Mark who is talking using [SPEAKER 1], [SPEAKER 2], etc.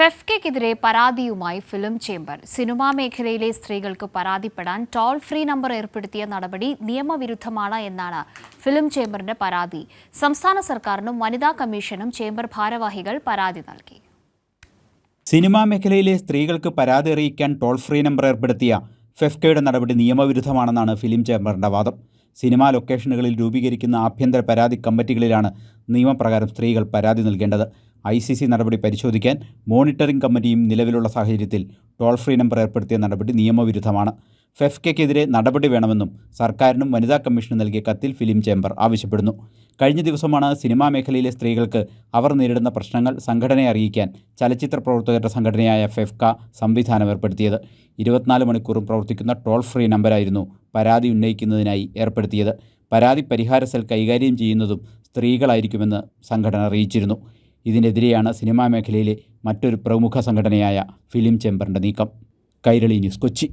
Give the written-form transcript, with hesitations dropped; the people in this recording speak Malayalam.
[SPEAKER 1] ഫെഫ്കയ്ക്കെതിരെ പരാതിയുമായി ഫിലിം ചേംബർ. സിനിമാ മേഖലയിലെ സ്ത്രീകൾക്ക് പരാതിപ്പെടാൻ ടോൾ ഫ്രീ നമ്പർ ഏർപ്പെടുത്തിയ നടപടി നിയമവിരുദ്ധമാണ് എന്നാണ് ഫിലിം ചേംബറിന്റെ പരാതി. സംസ്ഥാന സർക്കാരിനും വനിതാ കമ്മീഷനും ചേംബർ ഭാരവാഹികൾ പരാതി നൽകി.
[SPEAKER 2] സിനിമാ മേഖലയിലെ സ്ത്രീകൾക്ക് പരാതി അറിയിക്കാൻ ടോൾ ഫ്രീ നമ്പർ ഏർപ്പെടുത്തിയ ഫെഫ്കയുടെ നടപടി നിയമവിരുദ്ധമാണെന്നാണ് ഫിലിം ചേംബറിന്റെ വാദം. സിനിമാ ലൊക്കേഷനുകളിൽ രൂപീകരിക്കുന്ന ആഭ്യന്തര പരാതി കമ്മിറ്റികളിലാണ് നിയമപ്രകാരം സ്ത്രീകൾ പരാതി നൽകേണ്ടത്. ICC നടപടി പരിശോധിക്കാൻ മോണിറ്ററിംഗ് കമ്മിറ്റിയും നിലവിലുള്ള സാഹചര്യത്തിൽ ടോൾ ഫ്രീ നമ്പർ ഏർപ്പെടുത്തിയ നടപടി നിയമവിരുദ്ധമാണ്. ഫെഫ്കയ്ക്കെതിരെ നടപടി വേണമെന്നും സർക്കാരിനും വനിതാ കമ്മീഷനും നൽകിയ കത്തിൽ ഫിലിം ചേംബർ ആവശ്യപ്പെടുന്നു. കഴിഞ്ഞ ദിവസമാണ് സിനിമാ മേഖലയിലെ സ്ത്രീകൾക്ക് അവർ നേരിടുന്ന പ്രശ്നങ്ങൾ സംഘടനയെ അറിയിക്കാൻ ചലച്ചിത്ര പ്രവർത്തകരുടെ സംഘടനയായ ഫെഫ്ക സംവിധാനം ഏർപ്പെടുത്തിയത്. 24 മണിക്കൂറും പ്രവർത്തിക്കുന്ന ടോൾ ഫ്രീ നമ്പരായിരുന്നു പരാതി ഉന്നയിക്കുന്നതിനായി ഏർപ്പെടുത്തിയത്. പരാതി പരിഹാര സെൽ കൈകാര്യം ചെയ്യുന്നതും സ്ത്രീകളായിരിക്കുമെന്ന് സംഘടന അറിയിച്ചിരുന്നു. ഇതിനെതിരെയാണ് സിനിമാ മേഖലയിലെ മറ്റൊരു പ്രമുഖ സംഘടനയായ ഫിലിം ചേംബറിൻ്റെ നീക്കം. കൈരളി ന്യൂസ്, കൊച്ചി.